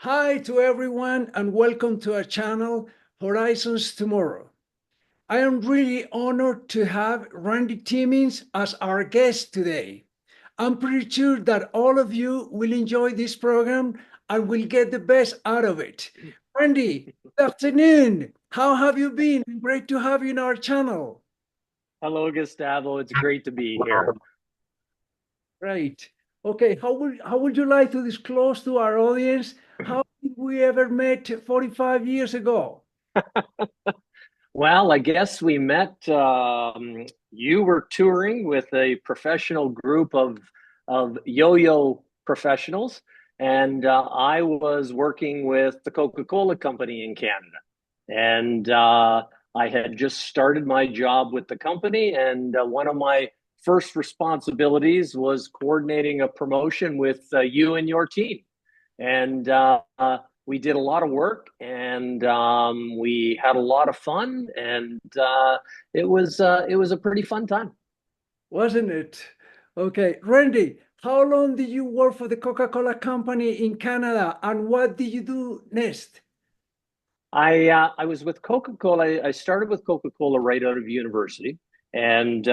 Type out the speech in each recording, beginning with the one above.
Hi to everyone and welcome to our channel, Horizons Tomorrow. I am really honored to have Randy Timmins as our guest today. I'm pretty sure that all of you will enjoy this program and will get the best out of it. Randy, good afternoon. How have you been? Great to have you in our channel. Hello, Gustavo. It's great to be here. Great. Okay, how would you like to disclose to our audience how did we ever met 45 years ago? Well, I guess we met. You were touring with a professional group of yo-yo professionals, and I was working with the Coca-Cola Company in Canada. And I had just started my job with the company, and one of my first responsibilities was coordinating a promotion with you and your team. And we did a lot of work, and we had a lot of fun, and it was a pretty fun time. Wasn't it? Okay, Randy, how long did you work for the Coca-Cola Company in Canada and what did you do next? I was with Coca-Cola. I started with Coca-Cola right out of university, and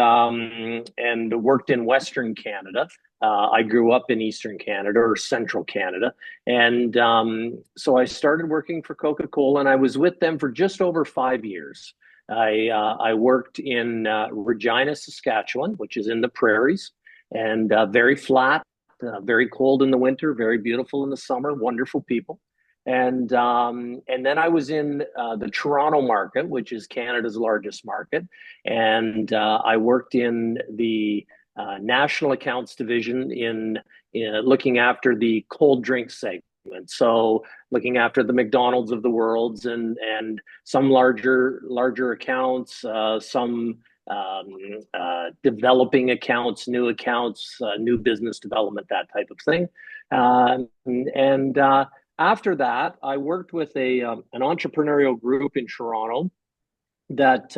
worked in Western Canada. I grew up in Eastern Canada or Central Canada, and so I started working for Coca-Cola, and I was with them for just over 5 years. I worked in Regina, Saskatchewan, which is in the prairies, and very flat, very cold in the winter, very beautiful in the summer, wonderful people. And then I was in the Toronto market, which is Canada's largest market, and I worked in the national accounts division in looking after the cold drink segment. So looking after the McDonald's of the worlds and some larger accounts, some developing accounts, new business development, that type of thing, and after that, I worked with an entrepreneurial group in Toronto that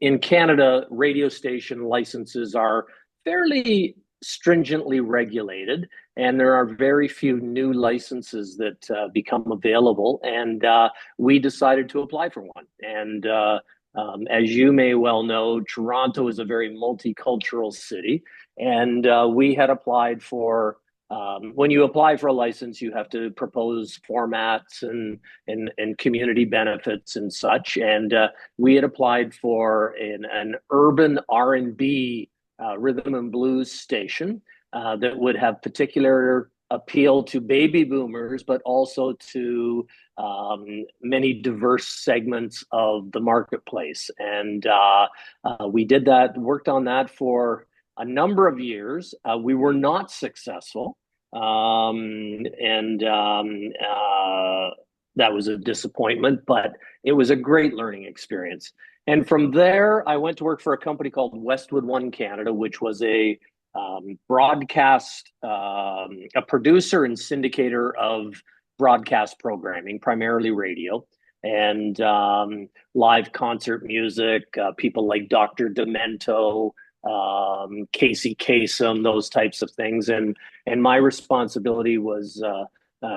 in Canada, radio station licenses are fairly stringently regulated, and there are very few new licenses that become available. And we decided to apply for one. And as you may well know, Toronto is a very multicultural city, and we had applied for when you apply for a license, you have to propose formats and community benefits and such. And we had applied for an urban R&B rhythm and blues station that would have particular appeal to baby boomers, but also to many diverse segments of the marketplace. And we did that, worked on that for a number of years. We were not successful, and that was a disappointment, but it was a great learning experience. And from there, I went to work for a company called Westwood One Canada, which was a broadcast, a producer and syndicator of broadcast programming, primarily radio, and live concert music, people like Dr. Demento, Casey Kasem, those types of things. And my responsibility was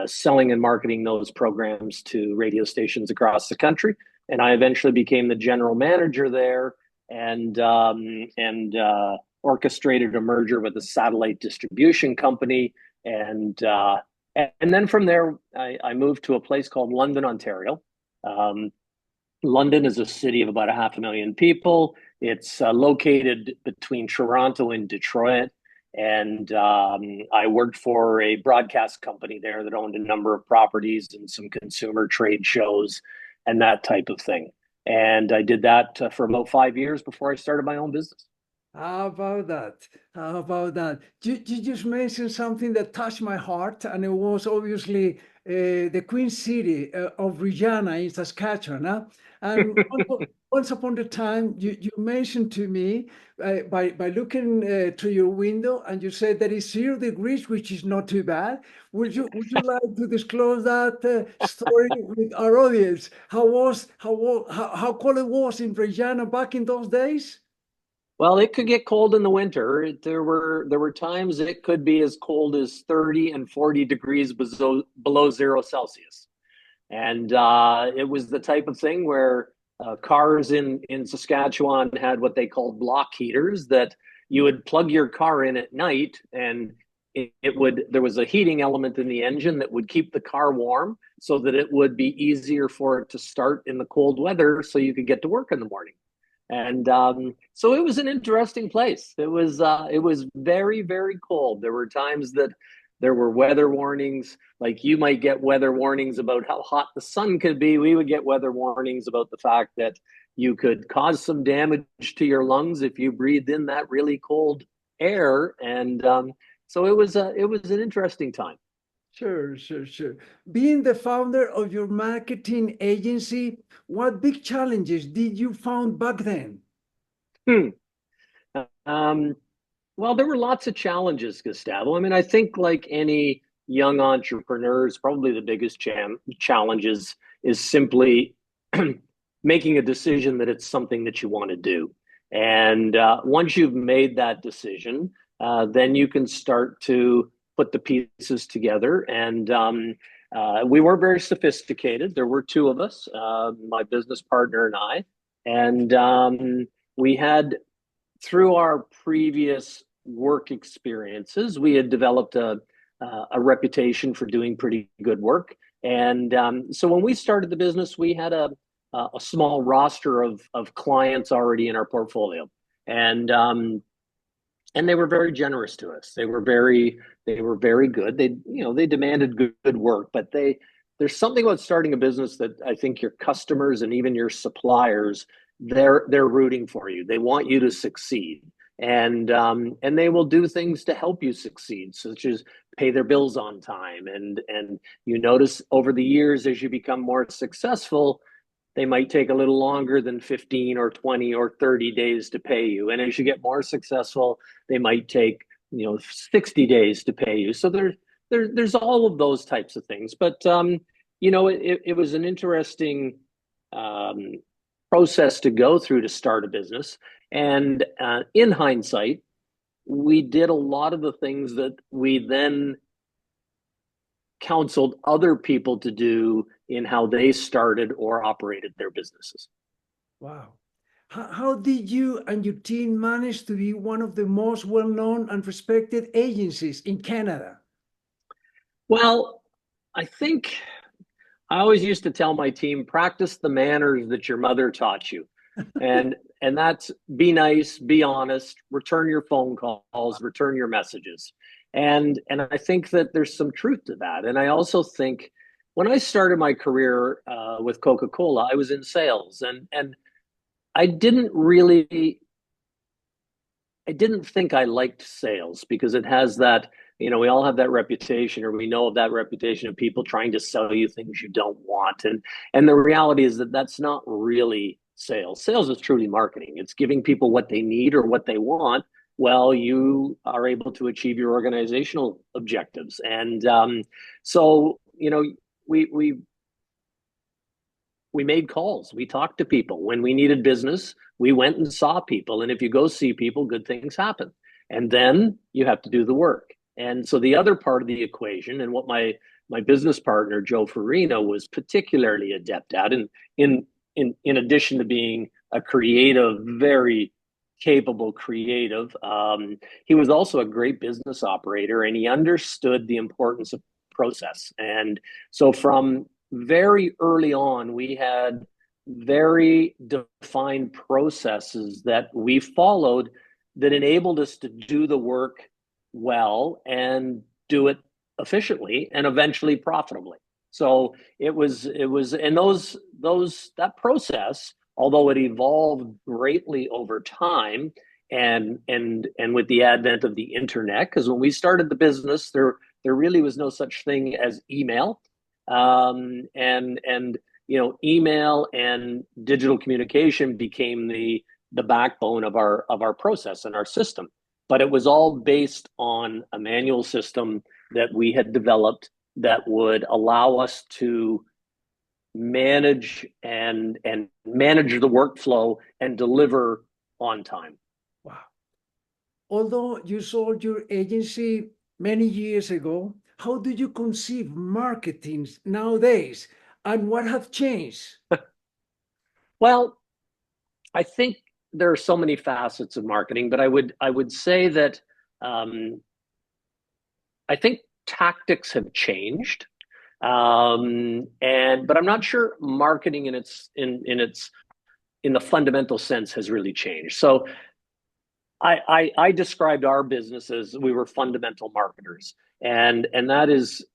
selling and marketing those programs to radio stations across the country. And I eventually became the general manager there, and orchestrated a merger with a satellite distribution company. And then from there, I moved to a place called London, Ontario. London is a city of about 500,000 people. It's located between Toronto and Detroit. And I worked for a broadcast company there that owned a number of properties and some consumer trade shows and that type of thing. And I did that for about 5 years before I started my own business. How about that? How about that? You just mentioned something that touched my heart, and it was obviously the Queen City of Regina in Saskatchewan. Huh? And once upon a time, you mentioned to me by looking through your window, and you said that it's 0 degrees, which is not too bad. Would you like to disclose that story with our audience? How cold it was in Regina back in those days? Well, it could get cold in the winter. There were times it could be as cold as 30 and 40 degrees below 0 Celsius. And it was the type of thing where cars in Saskatchewan had what they called block heaters that you would plug your car in at night, and there was a heating element in the engine that would keep the car warm so that it would be easier for it to start in the cold weather so you could get to work in the morning. And so it was an interesting place. It was very, very cold. There were times that there were weather warnings, like you might get weather warnings about how hot the sun could be. We would get weather warnings about the fact that you could cause some damage to your lungs if you breathed in that really cold air. And so it was an interesting time. Sure, sure, sure. Being the founder of your marketing agency, what big challenges did you found back then? Hmm. Um, well, there were lots of challenges, Gustavo. I mean, I think like any young entrepreneurs, probably the biggest challenge is simply making a decision that it's something that you want to do. And once you've made that decision, then you can start to put the pieces together. And we were very sophisticated. There were two of us, my business partner and I. And we had, through our previous work experiences, we had developed a reputation for doing pretty good work. And so when we started the business, we had a small roster of clients already in our portfolio. And they were very generous to us. They were very good. They demanded good work, but there's something about starting a business that I think your customers and even your suppliers, they're rooting for you. They want you to succeed. And they will do things to help you succeed, such as pay their bills on time. And you notice over the years, as you become more successful, they might take a little longer than 15 or 20 or 30 days to pay you. And as you get more successful, they might take 60 days to pay you. So there's all of those types of things. But it was an interesting process to go through to start a business. And in hindsight, we did a lot of the things that we then counseled other people to do in how they started or operated their businesses. Wow. How did you and your team manage to be one of the most well-known and respected agencies in Canada? Well, I think I always used to tell my team, practice the manners that your mother taught you. And that's be nice, be honest, return your phone calls, return your messages. And I think that there's some truth to that. And I also think when I started my career with Coca-Cola, I was in sales, and I didn't think I liked sales because it has that, we all have that reputation, or we know of that reputation of people trying to sell you things you don't want. And the reality is that that's not really sales. Sales is truly marketing. It's giving people what they need or what they want. Well, you are able to achieve your organizational objectives. And so, we made calls. We talked to people. When we needed business, we went and saw people. And if you go see people, good things happen. And then you have to do the work. And so the other part of the equation, and what my business partner, Joe Farina, was particularly adept at, and in addition to being a creative, very capable creative, he was also a great business operator, and he understood the importance of process. And so from very early on, we had very defined processes that we followed that enabled us to do the work well and do it efficiently and eventually profitably. So it was, and that process, although it evolved greatly over time, and with the advent of the internet, because when we started the business, there really was no such thing as email. Email and digital communication became the backbone of our process and our system. But it was all based on a manual system that we had developed that would allow us to manage and manage the workflow and deliver on time. Wow. Although you sold your agency many years ago, how do you conceive marketing nowadays, and what have changed? Well, I think there are so many facets of marketing, but I would say that I think tactics have changed, but I'm not sure marketing in the fundamental sense has really changed. So I described our business as we were fundamental marketers, and that is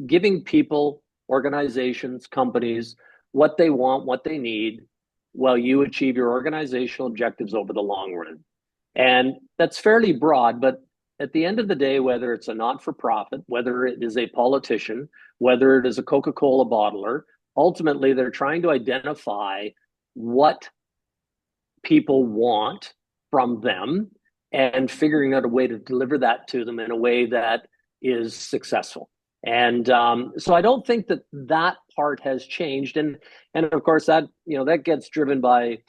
giving people, organizations, companies what they want, what they need, while you achieve your organizational objectives over the long run. And that's fairly broad, but at the end of the day, whether it's a not-for-profit, whether it is a politician, whether it is a Coca-Cola bottler, ultimately they're trying to identify what people want from them and figuring out a way to deliver that to them in a way that is successful. And so I don't think that part has changed. And of course that gets driven by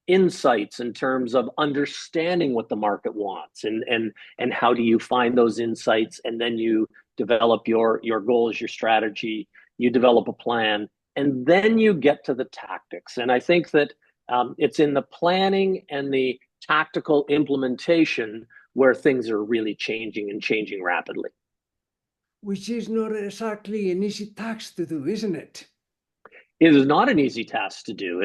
insights in terms of understanding what the market wants, and how do you find those insights, and then you develop your goals, your strategy, you develop a plan, and then you get to the tactics. And I think that it's in the planning and the tactical implementation where things are really changing, and changing rapidly. Which is not exactly an easy task to do, isn't it? It is not an easy task to do.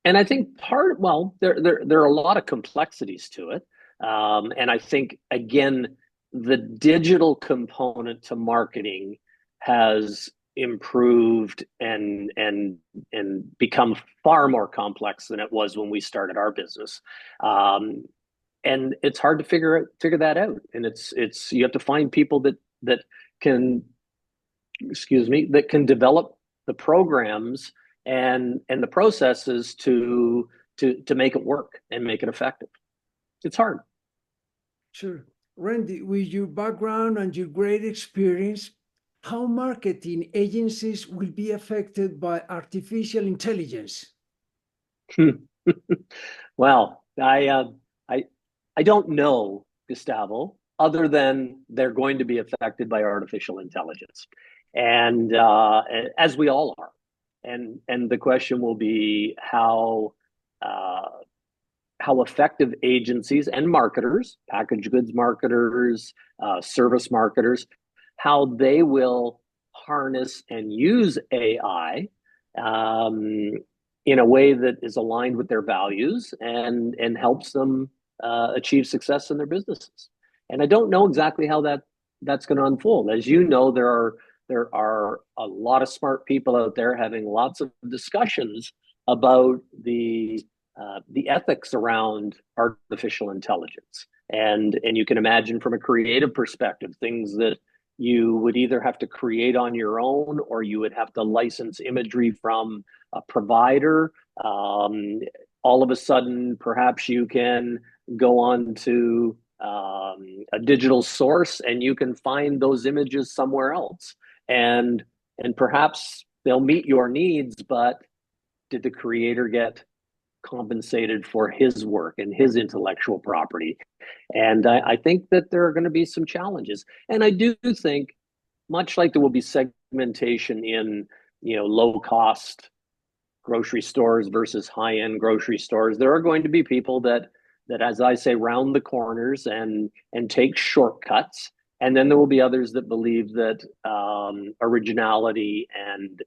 And I think there are a lot of complexities to it. And I think, again, the digital component to marketing has improved and become far more complex than it was when we started our business. And it's hard to figure that out. And you have to find people that can develop the programs and the processes to make it work and make it effective. It's hard. Sure. Randy, with your background and your great experience, how marketing agencies will be affected by artificial intelligence? Well, I don't know, Gustavo, other than they're going to be affected by artificial intelligence, and as we all are. And the question will be how effective agencies and marketers, packaged goods marketers, service marketers, how they will harness and use AI in a way that is aligned with their values and helps them achieve success in their businesses. And I don't know exactly how that's going to unfold. As you know, there are a lot of smart people out there having lots of discussions about the ethics around artificial intelligence. And you can imagine from a creative perspective, things that you would either have to create on your own, or you would have to license imagery from a provider. All of a sudden, perhaps you can go on to a digital source and you can find those images somewhere else. And perhaps they'll meet your needs, but did the creator get compensated for his work and his intellectual property? And I think that there are going to be some challenges. And I do think, much like there will be segmentation in low cost grocery stores versus high-end grocery stores, there are going to be people that, as I say, round the corners and take shortcuts. And then there will be others that believe that originality and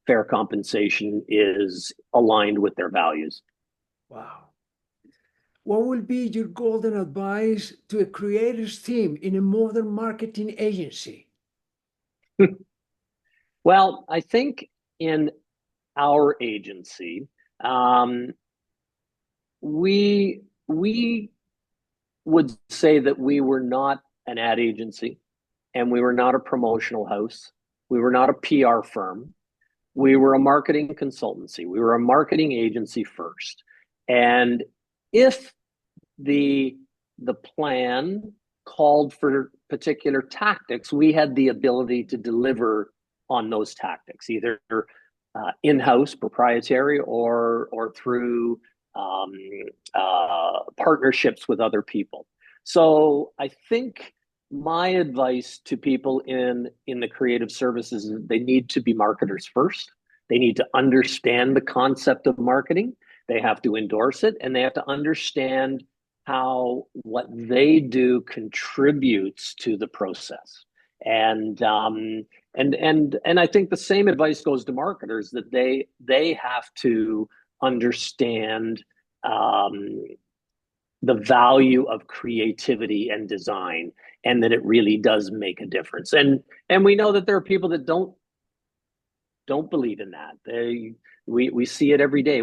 fair compensation is aligned with their values. Wow. What will be your golden advice to a creator's team in a modern marketing agency? Well, I think in our agency, we would say that we were not an ad agency, and we were not a promotional house. We were not a PR firm. We were a marketing consultancy. We were a marketing agency first. And if the plan called for particular tactics, we had the ability to deliver on those tactics, either in-house, proprietary, or through partnerships with other people. So I think my advice to people in the creative services is they need to be marketers first. They need to understand the concept of marketing. They have to endorse it, and they have to understand how what they do contributes to the process. And I think the same advice goes to marketers, that they have to understand the value of creativity and design, and that it really does make a difference. And we know that there are people that don't believe in that. We see it every day.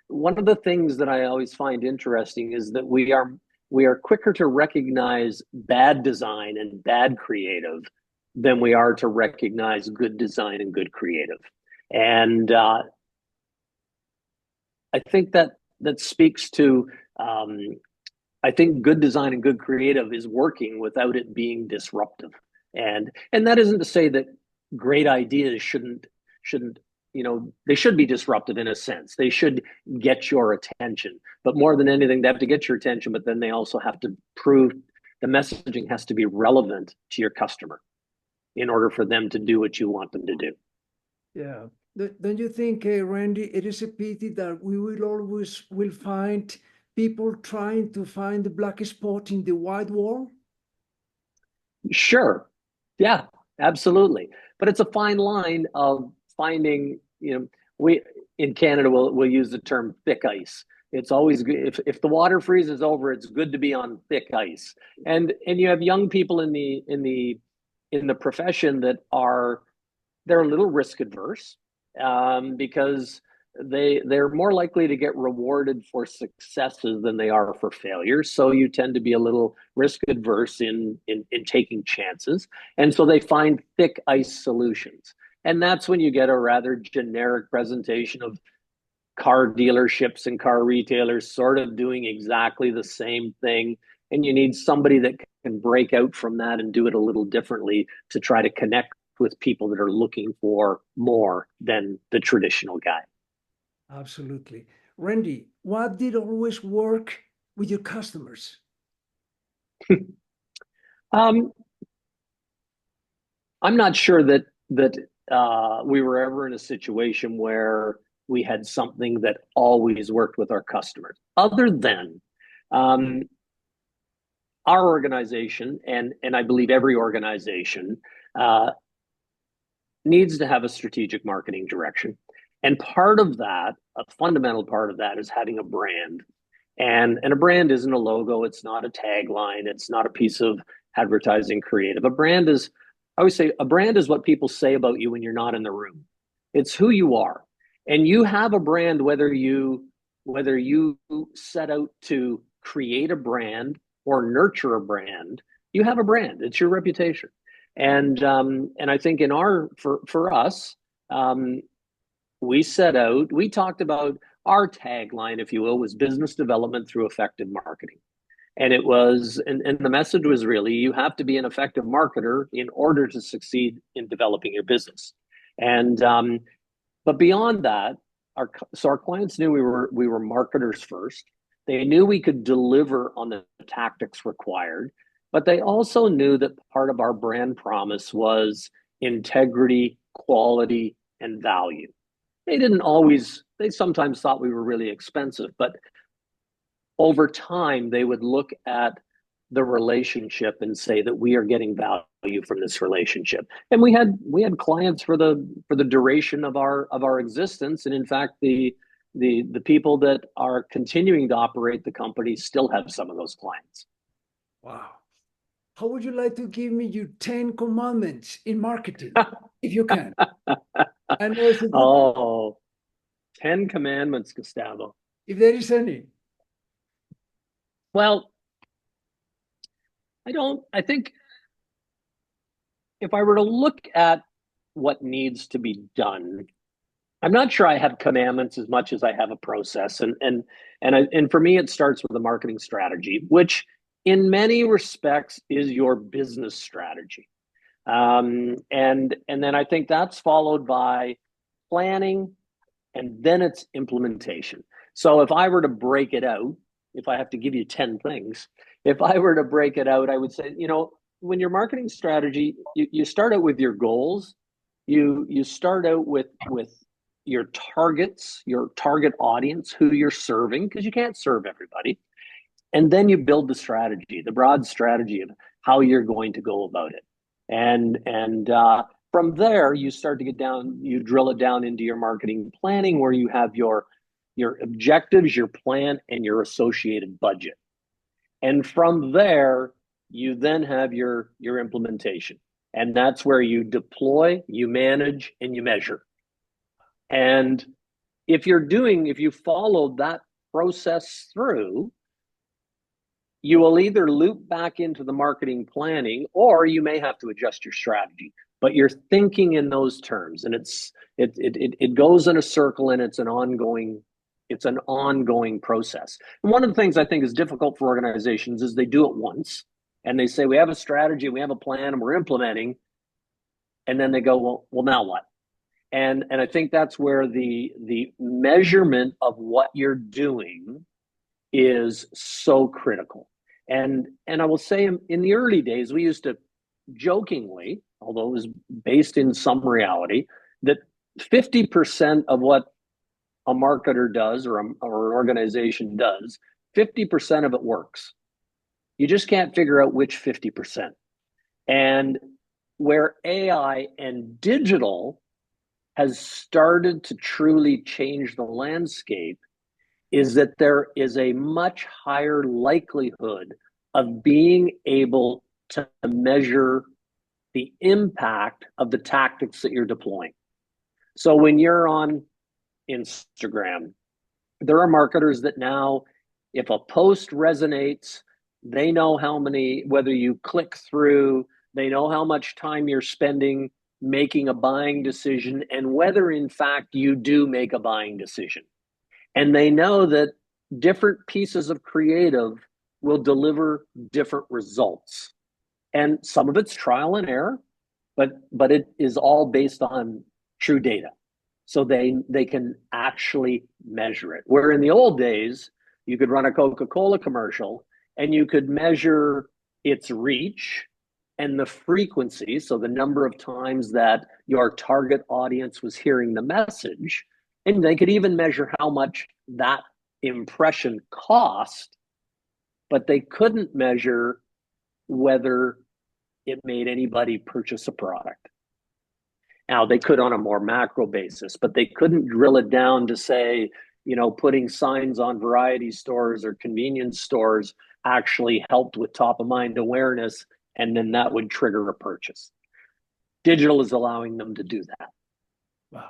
One of the things that I always find interesting is that we are quicker to recognize bad design and bad creative than we are to recognize good design and good creative. And I think that speaks to I think good design and good creative is working without it being disruptive. And that isn't to say that great ideas shouldn't, they should be disruptive in a sense. They should get your attention. But more than anything, they have to get your attention, but then they also have to prove the messaging has to be relevant to your customer in order for them to do what you want them to do. Yeah. Don't you think, Randy, it is a pity that we will find people trying to find the black spot in the white wall? Sure. Yeah, absolutely. But it's a fine line of finding, we in Canada we'll use the term thick ice. It's always good if the water freezes over, it's good to be on thick ice. And you have young people in the profession that they're a little risk adverse, because they're more likely to get rewarded for successes than they are for failures. So you tend to be a little risk adverse in taking chances. And so they find thick ice solutions. And that's when you get a rather generic presentation of car dealerships and car retailers sort of doing exactly the same thing. And you need somebody that can break out from that and do it a little differently to try to connect with people that are looking for more than the traditional guy. Absolutely. Randy, what did always work with your customers? I'm not sure that we were ever in a situation where we had something that always worked with our customers, other than our organization, and I believe every organization needs to have a strategic marketing direction. And part of that, a fundamental part of that, is having a brand. And a brand isn't a logo. It's not a tagline. It's not a piece of advertising creative. I always say, a brand is what people say about you when you're not in the room. It's who you are. And you have a brand, whether you set out to create a brand or nurture a brand, you have a brand. It's your reputation. And I think for us, we talked about our tagline, if you will, was business development through effective marketing. And the message was really, you have to be an effective marketer in order to succeed in developing your business. And but beyond that, our clients knew we were marketers first. They knew we could deliver on the tactics required, but they also knew that part of our brand promise was integrity, quality, and value. They sometimes thought we were really expensive, but over time, they would look at the relationship and say that we are getting value from this relationship. And we had clients for the duration of our existence. And in fact, the people that are continuing to operate the company still have some of those clients. Wow. How would you like to give me your 10 commandments in marketing, if you can? I know it's a good 10 commandments, Gustavo. If there is any. Well, I think if I were to look at what needs to be done, I'm not sure I have commandments as much as I have a process. And for me, it starts with a marketing strategy, which in many respects is your business strategy. And then I think that's followed by planning, and then it's implementation. So if I were to break it out, if I have to give you 10 things, if I were to break it out, I would say, when your marketing strategy, you start out with your goals, you start out with your targets, your target audience, who you're serving, because you can't serve everybody. And then you build the strategy, the broad strategy of how you're going to go about it. And from there, you start to get down, you drill it down into your marketing planning, where you have your objectives, your plan, and your associated budget. And from there, you then have your implementation. And that's where you deploy, you manage, and you measure. And if you follow that process through, you will either loop back into the marketing planning, or you may have to adjust your strategy. But you're thinking in those terms, and it goes in a circle, and it's an ongoing process. And one of the things I think is difficult for organizations is they do it once, and they say, we have a strategy, we have a plan, and we're implementing, and then they go, well, now what? And I think that's where the measurement of what you're doing is so critical. And I will say, in the early days, we used to jokingly, although it was based in some reality, that 50% of what a marketer does or an organization does, 50% of it works. You just can't figure out which 50%. And where AI and digital has started to truly change the landscape is that there is a much higher likelihood of being able to measure the impact of the tactics that you're deploying. So when you're on Instagram, there are marketers that now, if a post resonates, they know whether you click through, they know how much time you're spending making a buying decision, and whether in fact you do make a buying decision. And they know that different pieces of creative will deliver different results. And some of it's trial and error, but it is all based on true data. So they can actually measure it. Where in the old days, you could run a Coca-Cola commercial and you could measure its reach and the frequency, so the number of times that your target audience was hearing the message, and they could even measure how much that impression cost, but they couldn't measure whether it made anybody purchase a product. Now, they could on a more macro basis, but they couldn't drill it down to say, putting signs on variety stores or convenience stores actually helped with top of mind awareness, and then that would trigger a purchase. Digital is allowing them to do that. Wow.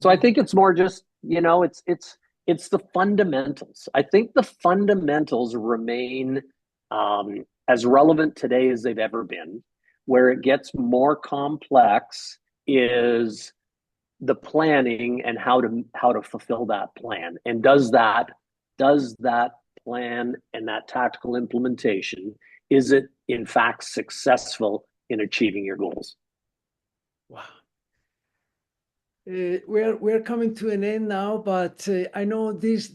So I think it's more just, it's the fundamentals. I think the fundamentals remain as relevant today as they've ever been. Where it gets more complex is the planning and how to fulfill that plan. And does that plan and that tactical implementation, is it in fact successful in achieving your goals? Wow. We're coming to an end now, but I know this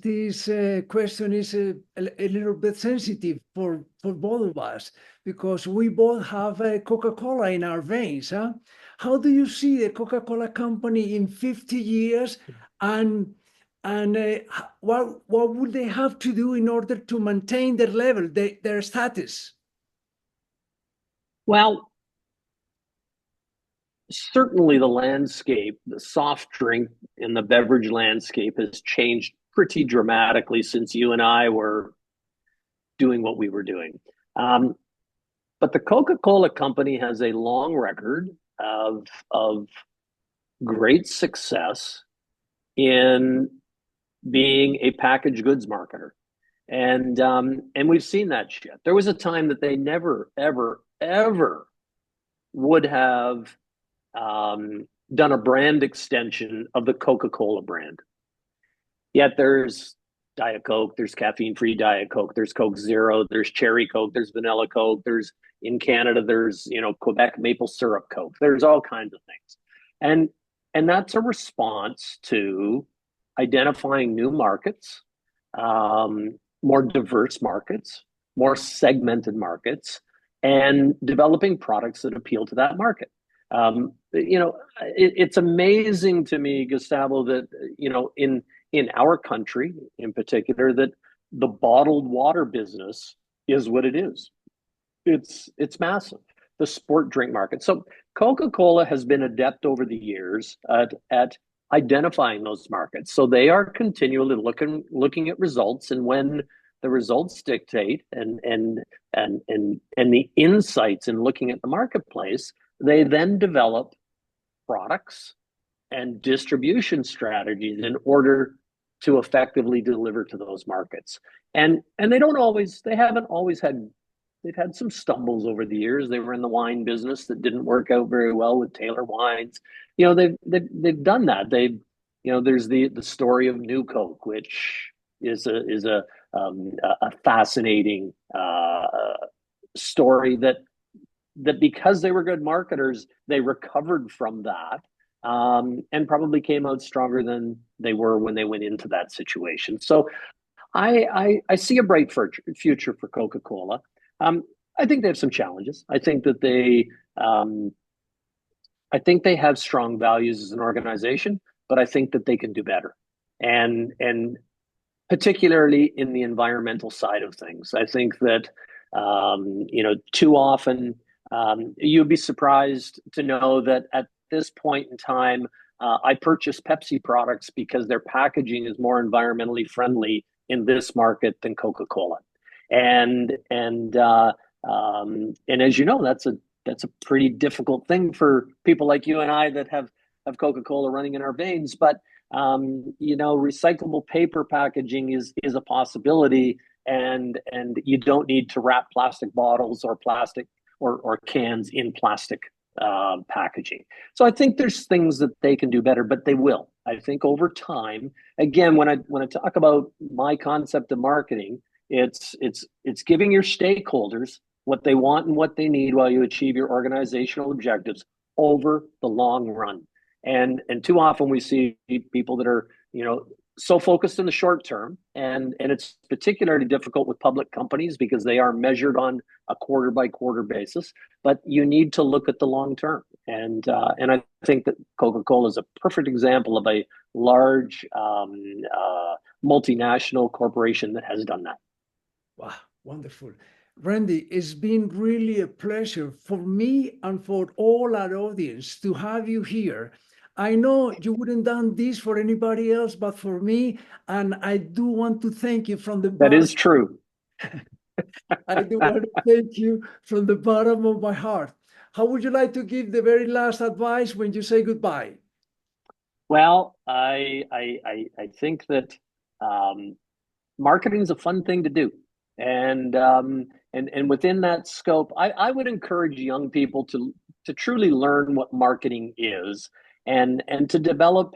question is a little bit sensitive for both of us, because we both have Coca-Cola in our veins. Huh? How do you see the Coca-Cola company in 50 years, and what would they have to do in order to maintain their level, their status? Well, certainly the landscape, the soft drink and the beverage landscape has changed pretty dramatically since you and I were doing what we were doing. But the Coca-Cola company has a long record of great success in being a packaged goods marketer. And we've seen that shift. There was a time that they never, ever, ever would have done a brand extension of the Coca-Cola brand. Yet there's Diet Coke, there's caffeine-free Diet Coke, there's Coke Zero, there's Cherry Coke, there's Vanilla Coke, there's, in Canada, there's, Quebec maple syrup Coke. There's all kinds of things. And that's a response to identifying new markets, more diverse markets, more segmented markets, and developing products that appeal to that market. It's amazing to me, Gustavo, that in our country in particular, that the bottled water business is what it is. It's massive. The sport drink market. So Coca-Cola has been adept over the years at identifying those markets. So they are continually looking at results, and when the results dictate and the insights in looking at the marketplace, they then develop products and distribution strategies in order to effectively deliver to those markets. And they haven't always had. They've had some stumbles over the years. They were in the wine business that didn't work out very well with Taylor Wines. They've done that. There's the story of New Coke, which is a fascinating story that because they were good marketers, they recovered from that and probably came out stronger than they were when they went into that situation. So I see a bright future for Coca-Cola. I think they have some challenges. I think that they have strong values as an organization, but I think that they can do better. And particularly in the environmental side of things. I think that, too often, you'd be surprised to know that at this point in time, I purchase Pepsi products because their packaging is more environmentally friendly in this market than Coca-Cola. And as you know, that's a pretty difficult thing for people like you and I that have Coca-Cola running in our veins. But recyclable paper packaging is a possibility, and you don't need to wrap plastic bottles or plastic or cans in plastic packaging. So I think there's things that they can do better, but they will. I think over time, again, when I talk about my concept of marketing, it's giving your stakeholders what they want and what they need while you achieve your organizational objectives over the long run. And too often we see people that are, so focused in the short term, and it's particularly difficult with public companies because they are measured on a quarter by quarter basis. But you need to look at the long term, and I think that Coca-Cola is a perfect example of a large multinational corporation that has done that. Wow, wonderful. Randy, it's been really a pleasure for me and for all our audience to have you here. I know you wouldn't done this for anybody else but for me, and I do want to thank you from the bottom. That is true. I do want to thank you from the bottom of my heart. How would you like to give the very last advice when you say goodbye? Well, I think that marketing is a fun thing to do. And within that scope, I would encourage young people to truly learn what marketing is and to develop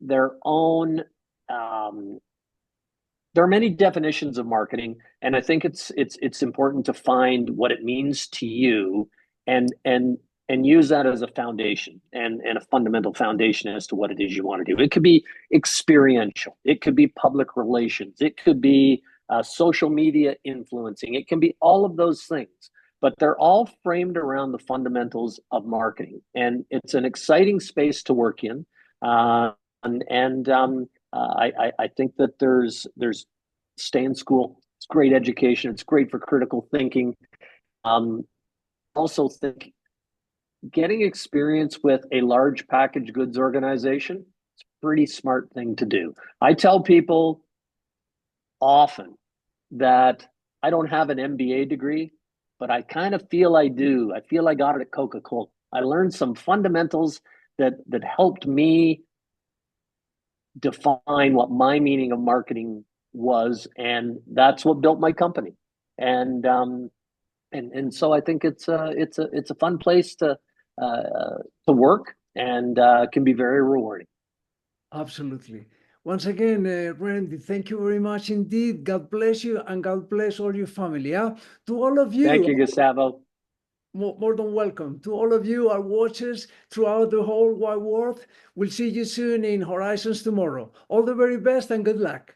their own. There are many definitions of marketing, and I think it's important to find what it means to you and use that as a foundation and a fundamental foundation as to what it is you want to do. It could be experiential, it could be public relations, it could be social media influencing. It can be all of those things, but they're all framed around the fundamentals of marketing. And it's an exciting space to work in. I think that there's stay in school. It's great education. It's great for critical thinking. Also think getting experience with a large packaged goods organization, it's a pretty smart thing to do. I tell people often that I don't have an MBA degree, but I kind of feel I do. I feel I got it at Coca-Cola. I learned some fundamentals that helped me define what my meaning of marketing was, and that's what built my company. And so I think it's a fun place to work, and can be very rewarding. Absolutely. Once again, Randy, thank you very much indeed. God bless you, and God bless all your family. To all of you. Thank you, Gustavo. more than welcome. To all of you, our watchers throughout the whole wide world, we'll see you soon in Horizons tomorrow. All the very best and good luck.